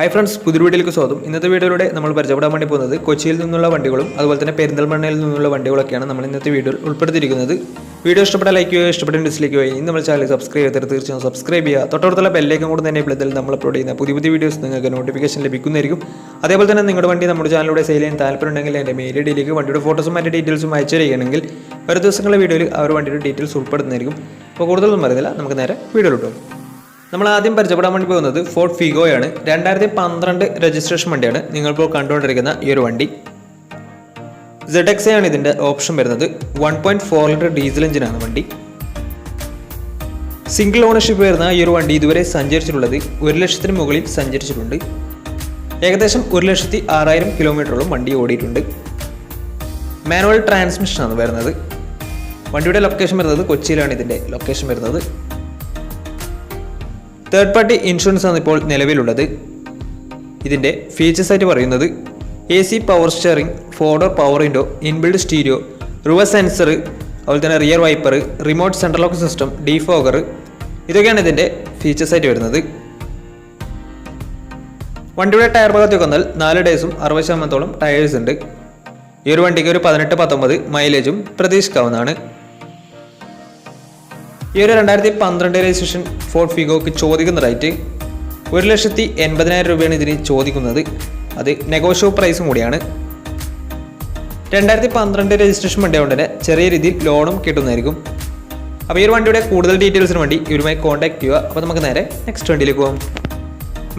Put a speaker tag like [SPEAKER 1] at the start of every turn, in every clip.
[SPEAKER 1] Hi friends, പുതിയ വീഡിയോയിലേക്ക് സ്വാഗതം. ഇന്നത്തെ വീഡിയോയിലൂടെ നമ്മൾ പരിചയപ്പെടാൻ വേണ്ടി പോകുന്നത് കൊച്ചിയിൽ നിന്നുള്ള വണ്ടികളും അതുപോലെ തന്നെ പെരിന്തൽമണ്ണയിൽ നിന്നുള്ള വണ്ടികളൊക്കെയാണ് നമ്മൾ ഇന്നത്തെ വീഡിയോയിൽ ഉൾപ്പെടുത്തിയിരിക്കുന്നത്. വീഡിയോ ഇഷ്ടപ്പെട്ട ലൈക്ക് ചെയ്യുക, ഇഷ്ടപ്പെട്ട ഡിസ്ലൈക്ക് ചെയ്യുക. ഇനി നമ്മുടെ ചാനൽ സബ്സ്ക്രൈബ് ചെയ്തിട്ട് തീർച്ചയായും സബ്സ്ക്രൈബ് ചെയ്യുക. തൊട്ടടുത്തുള്ള ബെല്ലൈക്കൺ കൂടെ തന്നെ എനേബിൾ ചെയ്താൽ നമ്മൾ അപ്ലോഡ് ചെയ്യുന്ന പുതിയ വീഡിയോസ് നിങ്ങൾക്ക് നോട്ടിഫിക്കേഷൻ ലഭിക്കുന്നതായിരിക്കും. അതേപോലെ തന്നെ നിങ്ങളുടെ വണ്ടി നമ്മുടെ ചാനലിലൂടെ സെയിൽ ചെയ്യാൻ താല്പര്യമുണ്ടെങ്കിൽ എൻ്റെ മെയിൽ ഐഡിയിലേക്ക് വണ്ടിയുടെ ഫോട്ടോസും മറ്റ് ഡീറ്റെയിൽസും അയച്ചു തരികയാണെങ്കിൽ ഒരു ദിവസങ്ങളുടെ വീഡിയോയിൽ ആ ഒരു വണ്ടിയുടെ ഡീറ്റെയിൽസ് ഉൾപ്പെടുന്നതായിരിക്കും. അപ്പോൾ കൂടുതലൊന്നും പറയുന്നില്ല, നമുക്ക് നേരെ വീഡിയോയിലോട്ട്. നമ്മൾ ആദ്യം പരിചയപ്പെടാൻ വേണ്ടി പോകുന്നത് ഫോർഡ് ഫിഗോയാണ്. 2012 രജിസ്ട്രേഷൻ വണ്ടിയാണ് നിങ്ങളിപ്പോൾ കണ്ടുകൊണ്ടിരിക്കുന്ന ഈ ഒരു വണ്ടി. ZX ആണ് ഇതിൻ്റെ ഓപ്ഷൻ വരുന്നത്. 1.4 ലിറ്റർ ഡീസൽ എഞ്ചിനാണ് വണ്ടി. സിംഗിൾ ഓണർഷിപ്പ് വരുന്ന ഈ ഒരു വണ്ടി ഇതുവരെ സഞ്ചരിച്ചിട്ടുള്ളത് 1 ലക്ഷത്തിന് മുകളിൽ സഞ്ചരിച്ചിട്ടുണ്ട്. ഏകദേശം 1,06,000 കിലോമീറ്ററോളം വണ്ടി ഓടിയിട്ടുണ്ട്. മാനുവൽ ട്രാൻസ്മിഷനാണ് വരുന്നത്. വണ്ടിയുടെ ലൊക്കേഷൻ വരുന്നത് കൊച്ചിയിലാണ് ഇതിൻ്റെ ലൊക്കേഷൻ വരുന്നത്. തേർഡ് പാർട്ടി ഇൻഷുറൻസ് ആണ് ഇപ്പോൾ നിലവിലുള്ളത്. ഇതിൻ്റെ ഫീച്ചേഴ്സ് ആയിട്ട് പറയുന്നത് AC power steering, four door power window, inbuilt stereo, reverse sensor, അതുപോലെ തന്നെ rear wiper, remote central lock system, defogger, ഇതൊക്കെയാണ് ഇതിൻ്റെ ഫീച്ചേഴ്സ് ആയിട്ട് വരുന്നത്. വണ്ടിയുടെ ടയർ ഭാഗത്തേക്ക് വന്നാൽ 4 ഡേയ്സും 60% ടയേഴ്സ് ഉണ്ട്. ഈ ഒരു വണ്ടിക്ക് ഒരു 18-19 മൈലേജും പ്രതീക്ഷിക്കാവുന്നതാണ്. ഈ ഒരു 2012 രജിസ്ട്രേഷൻ ഫോർഡ് ഫിഗോക്ക് ചോദിക്കുന്ന റേറ്റ് 1,80,000 രൂപയാണ് ഇതിന് ചോദിക്കുന്നത്. അത് നെഗോഷ്യബിൾ പ്രൈസും കൂടിയാണ്. 2012 രജിസ്ട്രേഷൻ വണ്ടി കൊണ്ട് തന്നെ ചെറിയ രീതിയിൽ ലോണും കിട്ടുന്നതായിരിക്കും. അപ്പോൾ ഈ ഒരു വണ്ടിയുടെ കൂടുതൽ ഡീറ്റെയിൽസിന് വേണ്ടി ഇവരുമായി കോൺടാക്ട് ചെയ്യുക. അപ്പോൾ നമുക്ക് നേരെ നെക്സ്റ്റ് വണ്ടിയിലേക്ക് പോകാം.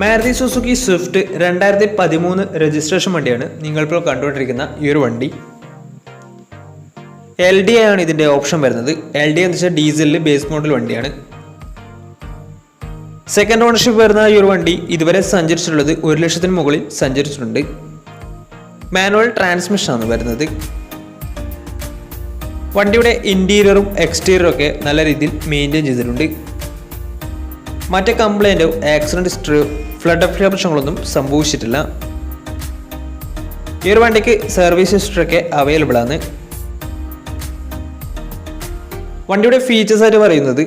[SPEAKER 1] മാരുതി സുസുക്കി സ്വിഫ്റ്റ് 2013 രജിസ്ട്രേഷൻ വണ്ടിയാണ് നിങ്ങളിപ്പോൾ കണ്ടുകൊണ്ടിരിക്കുന്ന ഈ ഒരു വണ്ടി. LDI ആണ് ഇതിൻ്റെ ഓപ്ഷൻ വരുന്നത്. LDI എന്ന് വെച്ചാൽ ഡീസലിൽ ബേസ് മോഡൽ വണ്ടിയാണ്. സെക്കൻഡ് ഓണർഷിപ്പ് വരുന്ന ഈ ഒരു വണ്ടി ഇതുവരെ സഞ്ചരിച്ചിട്ടുള്ളത് 1 ലക്ഷത്തിന് മുകളിൽ സഞ്ചരിച്ചിട്ടുണ്ട്. മാനുവൽ ട്രാൻസ്മിഷനാണ് വരുന്നത്. വണ്ടിയുടെ ഇൻറ്റീരിയറും എക്സ്റ്റീരിയറും ഒക്കെ നല്ല രീതിയിൽ മെയിൻറ്റെയിൻ ചെയ്തിട്ടുണ്ട്. മറ്റ് കംപ്ലൈൻറ്റോ ആക്സിഡൻറ്റ് ഹിസ്റ്ററിയോ ഫ്ലഡ് പ്രശ്നങ്ങളൊന്നും സംഭവിച്ചിട്ടില്ല. ഈ ഒരു വണ്ടിക്ക് സർവീസ് ഹിസ്റ്ററി ഒക്കെ അവൈലബിൾ ആണ്. വണ്ടിയുടെ ഫീച്ചേഴ്സ് ആയിട്ട് പറയുന്നത്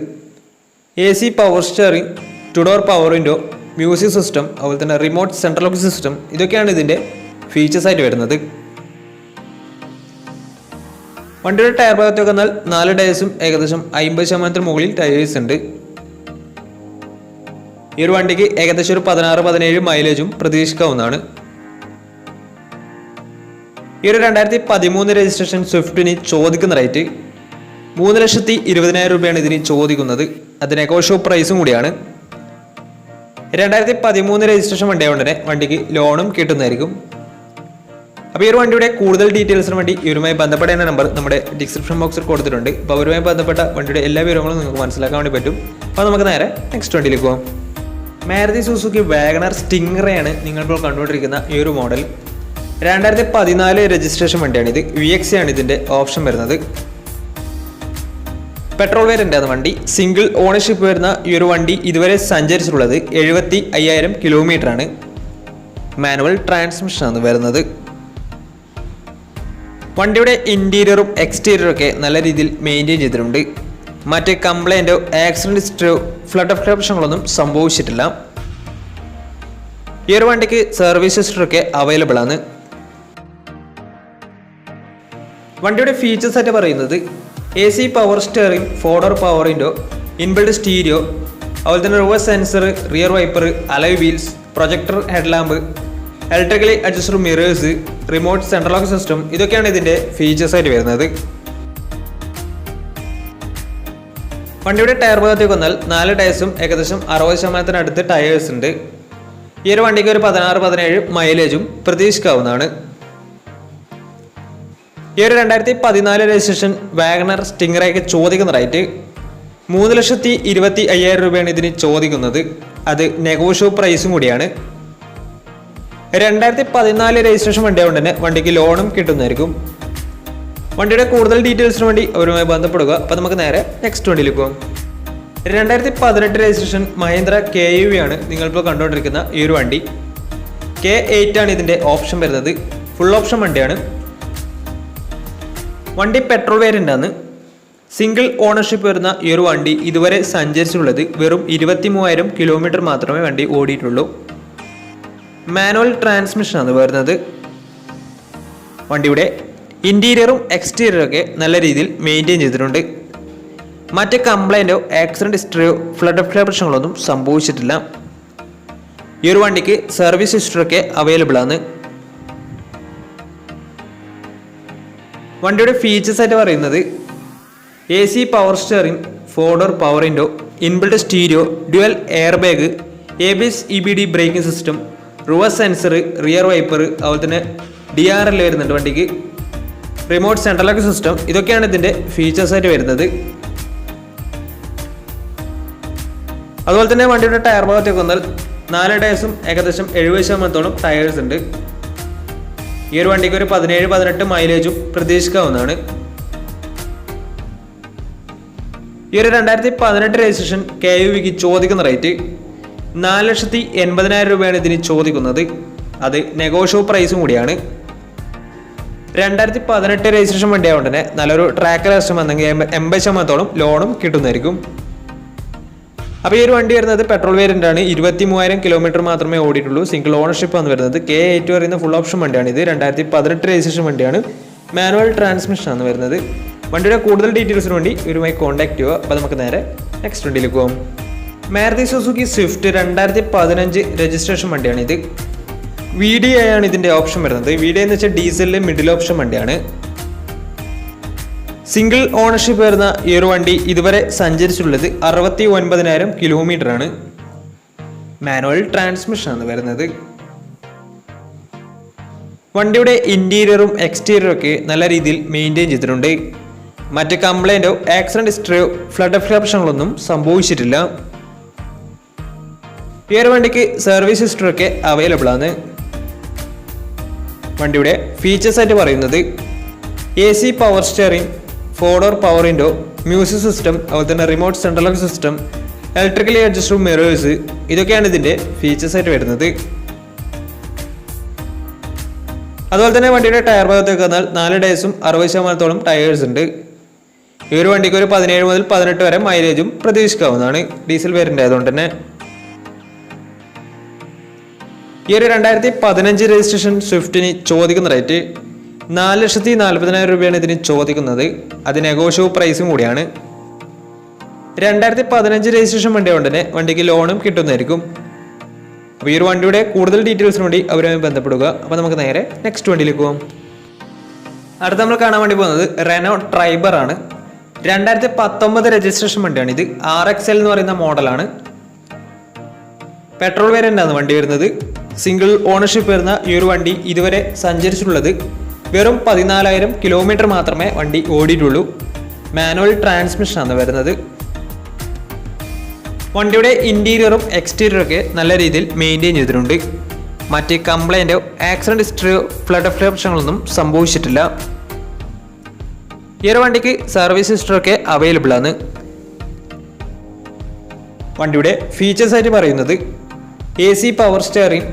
[SPEAKER 1] AC power steering, two door power window, music system, അതുപോലെ തന്നെ റിമോട്ട് സെൻട്രൽ ലോക്ക് സിസ്റ്റം, ഇതൊക്കെയാണ് ഇതിൻ്റെ ഫീച്ചേഴ്സ് ആയിട്ട് വരുന്നത്. വണ്ടിയുടെ ടയർ ഭാഗത്തേക്ക് വന്നാൽ 4 ഡേയ്സും ഏകദേശം 50% മുകളിൽ ടയേഴ്സ് ഉണ്ട്. ഈ ഒരു വണ്ടിക്ക് ഏകദേശം ഒരു 16-17 മൈലേജും പ്രതീക്ഷിക്കാവുന്നതാണ്. ഈ ഒരു 2013 രജിസ്ട്രേഷൻ സ്വിഫ്റ്റിന് ചോദിക്കുന്ന റേറ്റ് 3,20,000 രൂപയാണ് ഇതിന് ചോദിക്കുന്നത്. അത് നെഗോഷ്യബിൾ പ്രൈസും കൂടിയാണ്. 2013 രജിസ്ട്രേഷൻ വണ്ടിയായതുകൊണ്ട് തന്നെ വണ്ടിക്ക് ലോണും കിട്ടുന്നതായിരിക്കും. അപ്പോൾ ഈ ഒരു വണ്ടിയുടെ കൂടുതൽ ഡീറ്റെയിൽസിന് വേണ്ടി ഇവരുമായി ബന്ധപ്പെടേണ്ട നമ്പർ നമ്മുടെ ഡിസ്ക്രിപ്ഷൻ ബോക്സിൽ കൊടുത്തിട്ടുണ്ട്. അപ്പോൾ അവരുമായി ബന്ധപ്പെട്ട വണ്ടിയുടെ എല്ലാ വിവരങ്ങളും നിങ്ങൾക്ക് മനസ്സിലാക്കാൻ വേണ്ടി പറ്റും. അപ്പോൾ നമുക്ക് നേരെ നെക്സ്റ്റ് വണ്ടിയിലേക്ക് പോകാം. മാരുതി സുസുക്കി വാഗണർ സ്റ്റിംഗറയാണ് നിങ്ങളിപ്പോൾ കണ്ടുകൊണ്ടിരിക്കുന്ന ഈ ഒരു മോഡൽ. 2014 രജിസ്ട്രേഷൻ വണ്ടിയാണിത്. VX ആണ് ഇതിൻ്റെ ഓപ്ഷൻ വരുന്നത്. പെട്രോൾ വേരിയൻ്റ് ആണ് വണ്ടി. സിംഗിൾ ഓണർഷിപ്പ് വരുന്ന ഈ ഒരു വണ്ടി ഇതുവരെ സഞ്ചരിച്ചിട്ടുള്ളത് 75,000 കിലോമീറ്റർ ആണ്. മാനുവൽ ട്രാൻസ്മിഷനാണ് വരുന്നത്. വണ്ടിയുടെ ഇൻറ്റീരിയറും എക്സ്റ്റീരിയറും ഒക്കെ നല്ല രീതിയിൽ മെയിൻറ്റെയിൻ ചെയ്തിട്ടുണ്ട്. മറ്റ് കംപ്ലൈൻറ്റോ ആക്സിഡൻറ്റ് ഹിസ്റ്ററിയോ ഫ്ലഡ് പ്രശ്നങ്ങളൊന്നും സംഭവിച്ചിട്ടില്ല. ഈ ഒരു വണ്ടിക്ക് സർവീസ് ഹിസ്റ്ററി ഒക്കെ അവൈലബിൾ ആണ്. വണ്ടിയുടെ ഫീച്ചേഴ്സ് ആയിട്ട് പറയുന്നത് AC power steering, four door power window, inbuilt stereo, അതുപോലെ തന്നെ reverse sensor, rear wiper, alloy wheels, projector headlamp, electrically adjusted mirrors, remote central lock system, ഇതൊക്കെയാണ് ഇതിൻ്റെ ഫീച്ചേഴ്സ് ആയിട്ട് വരുന്നത്. വണ്ടിയുടെ ടയർ ഭാഗത്തേക്ക് വന്നാൽ 4 ടയേഴ്സും ഏകദേശം 60% അടുത്ത് ടയേഴ്സ് ഉണ്ട്. ഈ ഒരു വണ്ടിക്ക് ഒരു 16-17 മൈലേജും പ്രതീക്ഷിക്കാവുന്നതാണ്. ഈ ഒരു 2014 രജിസ്ട്രേഷൻ വാഗണർ സ്റ്റിംഗറയ്ക്ക് ചോദിക്കുന്ന റേറ്റ് 3,25,000 രൂപയാണ് ഇതിന് ചോദിക്കുന്നത്. അത് നെഗോഷ്യബിൾ പ്രൈസും കൂടിയാണ്. 2014 രജിസ്ട്രേഷൻ വണ്ടിയായതുകൊണ്ട് തന്നെ വണ്ടിക്ക് ലോണും കിട്ടുന്നതായിരിക്കും. വണ്ടിയുടെ കൂടുതൽ ഡീറ്റെയിൽസിന് വേണ്ടി അവരുമായി ബന്ധപ്പെടുക. അപ്പോൾ നമുക്ക് നേരെ നെക്സ്റ്റ് വണ്ടിയിലേക്ക് പോകാം. 2018 രജിസ്ട്രേഷൻ മഹീന്ദ്ര KUV ആണ് നിങ്ങളിപ്പോൾ കണ്ടുകൊണ്ടിരിക്കുന്ന ഈ ഒരു വണ്ടി. K8 ആണ് ഇതിൻ്റെ ഓപ്ഷൻ വരുന്നത്. ഫുൾ ഓപ്ഷൻ വണ്ടിയാണ്. വണ്ടി പെട്രോൾ വേരിയൻ്റ് ആണ്. സിംഗിൾ ഓണർഷിപ്പ് വരുന്ന ഈ ഒരു വണ്ടി ഇതുവരെ സഞ്ചരിച്ചിട്ടുള്ളത് വെറും 23,000 കിലോമീറ്റർ മാത്രമേ വണ്ടി ഓടിയിട്ടുള്ളൂ. മാനുവൽ ട്രാൻസ്മിഷനാണ് വരുന്നത്. വണ്ടിയുടെ ഇൻറ്റീരിയറും എക്സ്റ്റീരിയറും ഒക്കെ നല്ല രീതിയിൽ മെയിൻറ്റെയിൻ ചെയ്തിട്ടുണ്ട്. മറ്റ് കംപ്ലൈൻറ്റോ ആക്സിഡൻറ്റ് ഹിസ്റ്ററിയോ ഫ്ലഡ് പ്രശ്നങ്ങളൊന്നും സംഭവിച്ചിട്ടില്ല. ഈ ഒരു വണ്ടിക്ക് സർവീസ് ഹിസ്റ്ററിയൊക്കെ അവൈലബിൾ ആണ്. വണ്ടിയുടെ ഫീച്ചേഴ്സ് ആയിട്ട് പറയുന്നത് AC power steering, 4 door power window, inbuilt stereo, dual air bag, ABS EBD braking system, reverse sensor, rear wiper, അതുപോലെ തന്നെ DRL വരുന്നുണ്ട് വണ്ടിക്ക്, റിമോട്ട് സെൻട്രൽ ലോക്ക് സിസ്റ്റം. ഇതൊക്കെയാണ് ഇതിൻ്റെ ഫീച്ചേഴ്സ് ആയിട്ട് വരുന്നത്. അതുപോലെ തന്നെ വണ്ടിയുടെ ടയർ ഭാഗത്തേക്ക് വന്നാൽ 4 ടയേഴ്സും ഏകദേശം 70% ടയേഴ്സ് ഉണ്ട്. ഈ ഒരു വണ്ടിക്ക് ഒരു 17-18 മൈലേജും പ്രതീക്ഷിക്കാവുന്നതാണ്. ഈ ഒരു 2018 രജിസ്ട്രേഷൻ KUVക്ക് ചോദിക്കുന്ന റേറ്റ് 4,80,000 രൂപയാണ് ഇതിന് ചോദിക്കുന്നത്. അത് നെഗോഷ്യബിൾ പ്രൈസും കൂടിയാണ്. 2018 രജിസ്ട്രേഷൻ വണ്ടി ആയതുകൊണ്ട് തന്നെ നല്ലൊരു ട്രാക്ക് ലക്ഷം വന്നെങ്കിൽ 80% ലോണും കിട്ടുന്നതായിരിക്കും. അപ്പോൾ ഈ ഒരു വണ്ടി വരുന്നത് പെട്രോൾ വേരിയൻ്റ് ആണ്. 23,000 കിലോമീറ്റർ മാത്രമേ ഓടിയിട്ടുള്ളൂ. സിംഗിൾ ഓണർഷിപ്പ് ആണ് വരുന്നത്. K8 പറയുന്ന ഫുൾ ഓപ്ഷൻ വണ്ടിയാണ് ഇത്. 2018 രജിസ്ട്രേഷൻ വണ്ടിയാണ്. മാനുവൽ ട്രാൻസ്മിഷൻ ആണ് വരുന്നത്. വണ്ടിയുടെ കൂടുതൽ ഡീറ്റെയിൽസിന് വേണ്ടി ഇവരുമായി കോൺടാക്ട് ചെയ്യുക. അപ്പോൾ നമുക്ക് നേരെ നെക്സ്റ്റ് വണ്ടിയിലേക്ക് പോകാം. മാരുതി സുസുക്കി സ്വിഫ്റ്റ് 2015 രജിസ്ട്രേഷൻ വണ്ടിയാണ് ഇത്. VDI ആണ് ഇതിൻ്റെ ഓപ്ഷൻ വരുന്നത്. VDI എന്ന് വെച്ചാൽ ഡീസലിലെ മിഡിൽ ഓപ്ഷൻ വണ്ടിയാണ്. സിംഗിൾ ഓണർഷിപ്പ് വരുന്ന ഈ ഒരു വണ്ടി ഇതുവരെ സഞ്ചരിച്ചുള്ളത് 69,000 കിലോമീറ്റർ ആണ്. മാനുവൽ ട്രാൻസ്മിഷൻ ആണ് വരുന്നത്. വണ്ടിയുടെ ഇൻറ്റീരിയറും എക്സ്റ്റീരിയറും ഒക്കെ നല്ല രീതിയിൽ മെയിൻറ്റെയിൻ ചെയ്തിട്ടുണ്ട്. മറ്റ് കംപ്ലൈൻറ്റോ ആക്സിഡൻറ്റ് ഹിസ്റ്ററിയോ ഫ്ലഡ് പ്രശ്നങ്ങളൊന്നും സംഭവിച്ചിട്ടില്ല. ഈ ഒരു വണ്ടിക്ക് സർവീസ് ഹിസ്റ്ററി ഒക്കെ അവൈലബിൾ ആണ്. വണ്ടിയുടെ ഫീച്ചേഴ്സ് ആയിട്ട് പറയുന്നത് AC power steering, 4 door power window, music system, അതുപോലെ തന്നെ remote central lock system, electrically adjustable mirrors, ഇതൊക്കെയാണ് ഇതിൻ്റെ ഫീച്ചേഴ്സ് ആയിട്ട് വരുന്നത്. അതുപോലെ തന്നെ വണ്ടിയുടെ ടയർ ഭാഗത്തേക്ക് വന്നാൽ 4 ടയേഴ്സും 60% ടയേഴ്സ് ഉണ്ട്. ഈ ഒരു വണ്ടിക്ക് ഒരു 17 മുതൽ 18 വരെ മൈലേജും പ്രതീക്ഷിക്കാവുന്നതാണ്. ഡീസൽ വേരിയൻ്റ് ആയതുകൊണ്ട് തന്നെ. ഈ ഒരു 2015 രജിസ്ട്രേഷൻ സ്വിഫ്റ്റിന് ചോദിക്കുന്ന റേറ്റ് 4,40,000 രൂപയാണ് ഇതിന് ചോദിക്കുന്നത്. അത് നെഗോഷ്യബിൾ പ്രൈസും കൂടിയാണ്. 2015 രജിസ്ട്രേഷൻ വണ്ടി കൊണ്ട് തന്നെ വണ്ടിക്ക് ലോണും കിട്ടുന്നതായിരിക്കും. അപ്പോൾ ഈ ഒരു വണ്ടിയുടെ കൂടുതൽ ഡീറ്റെയിൽസിന് വേണ്ടി അവരുമായി ബന്ധപ്പെടുക. അപ്പോൾ നമുക്ക് നേരെ നെക്സ്റ്റ് വണ്ടിയിലേക്ക് പോകാം. അടുത്ത നമ്മൾ കാണാൻ വേണ്ടി പോകുന്നത് റെനോ ട്രൈബർ ആണ്. 2019 രജിസ്ട്രേഷൻ വണ്ടിയാണ് ഇത്. RXL എന്ന് പറയുന്ന മോഡലാണ്. പെട്രോൾ വേരിയൻ്റ് ആണ് വണ്ടി വരുന്നത്. സിംഗിൾ ഓണർഷിപ്പ് വരുന്ന ഈ ഒരു വണ്ടി ഇതുവരെ സഞ്ചരിച്ചിട്ടുള്ളത് വെറും 14,000 കിലോമീറ്റർ മാത്രമേ വണ്ടി ഓടിയിട്ടുള്ളൂ. മാനുവൽ ട്രാൻസ്മിഷൻ ആണ് വരുന്നത്. വണ്ടിയുടെ ഇൻറ്റീരിയറും എക്സ്റ്റീരിയറും ഒക്കെ നല്ല രീതിയിൽ മെയിൻറ്റെയിൻ ചെയ്തിട്ടുണ്ട്. മറ്റ് കംപ്ലൈൻറ്റോ ആക്സിഡൻറ്റ് ഹിസ്റ്ററിയോ ഫ്ലഡ് പ്രശ്നങ്ങളൊന്നും സംഭവിച്ചിട്ടില്ല. ഈ ഒരു വണ്ടിക്ക് സർവീസ് ഹിസ്റ്ററി ഒക്കെ അവൈലബിൾ ആണ്. വണ്ടിയുടെ ഫീച്ചേഴ്സ് ആയിട്ട് പറയുന്നത് AC power steering,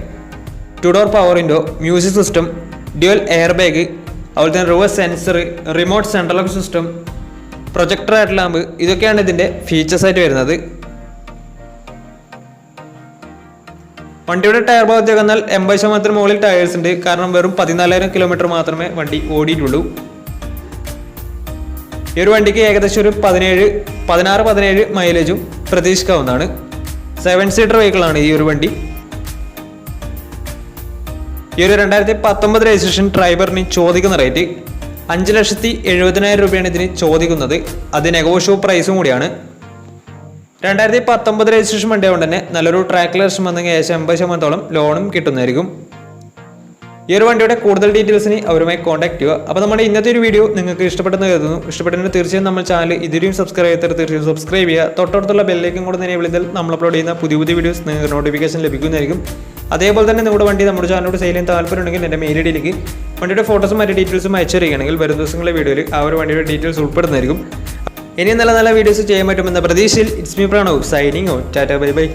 [SPEAKER 1] 2 door power window, music system, dual air bag, അതുപോലെ തന്നെ reverse sensor, remote central lock system, projector head lamp, ഇതൊക്കെയാണ് ഇതിൻ്റെ ഫീച്ചേഴ്സ് ആയിട്ട് വരുന്നത്. വണ്ടിയുടെ ടയർ ഭാഗത്തേക്ക് വന്നാൽ 80% മുകളിൽ ടയേഴ്സ് ഉണ്ട്. കാരണം വെറും 14,000 കിലോമീറ്റർ മാത്രമേ വണ്ടി ഓടിയിട്ടുള്ളൂ. ഈ ഒരു വണ്ടിക്ക് ഏകദേശം ഒരു 16-17 മൈലേജും പ്രതീക്ഷിക്കാവുന്നതാണ്. 7 സീറ്റർ വെഹിക്കിളാണ് ഈ ഒരു വണ്ടി. ഈ ഒരു 2019 രജിസ്ട്രേഷൻ ട്രൈബറിന് ചോദിക്കുന്ന റേറ്റ് 5,70,000 രൂപയാണ് ഇതിന് ചോദിക്കുന്നത്. അത് നെഗോഷ്യബിൾ പ്രൈസും കൂടിയാണ്. 2019 രജിസ്ട്രേഷൻ വണ്ടി കൊണ്ട് തന്നെ നല്ലൊരു ട്രാക്ക് ലക്ഷം വന്നെങ്കിൽ ഏകദേശം 80% ലോണും കിട്ടുന്നതായിരിക്കും. ഈ ഒരു വണ്ടിയുടെ കൂടുതൽ ഡീറ്റെയിൽസിന് അവരുമായി കോൺടാക്ട് ചെയ്യുക. അപ്പോൾ നമ്മുടെ ഇന്നത്തെ ഒരു വീഡിയോ നിങ്ങൾക്ക് ഇഷ്ടപ്പെട്ടെന്ന് കരുതുന്നു. ഇഷ്ടപ്പെട്ടെങ്കിൽ തീർച്ചയായും നമ്മൾ ചാനൽ ഇതുവരെയും സബ്സ്ക്രൈബ് ചെയ്താൽ തീർച്ചയായും സബ്സ്ക്രൈബ് ചെയ്യുക. തൊട്ടടുത്തുള്ള ബെല്ലേക്കും കൂടെ തന്നെ വിളിച്ചാൽ നമ്മൾ അപ്ലോഡ് ചെയ്യുന്ന പുതിയ വീഡിയോസ് നിങ്ങൾക്ക് നോട്ടിഫിക്കേഷൻ ലഭിക്കുന്നതായിരിക്കും. അതേപോലെ തന്നെ നമ്മുടെ വണ്ടി നമ്മുടെ ചാനലോട് സെയിൽ ചെയ്യാൻ താല്പര്യമുണ്ടെങ്കിൽ എൻ്റെ മെയിൽ ഐഡിയിലേക്ക് വണ്ടിയുടെ ഫോട്ടോസും മറ്റു ഡീറ്റെയിൽസും അയച്ചു തരികയാണെങ്കിൽ വരും ദിവസങ്ങളിലെ വീഡിയോയിൽ ആ ഒരു വണ്ടിയുടെ ഡീറ്റെയിൽസ് ഉൾപ്പെടുന്നതായിരിക്കും. ഇനിയും നല്ല വീഡിയോസ് ചെയ്യാൻ പറ്റുമെന്ന പ്രതീക്ഷയിൽ it's me Pranav signing out. Tata bye bye.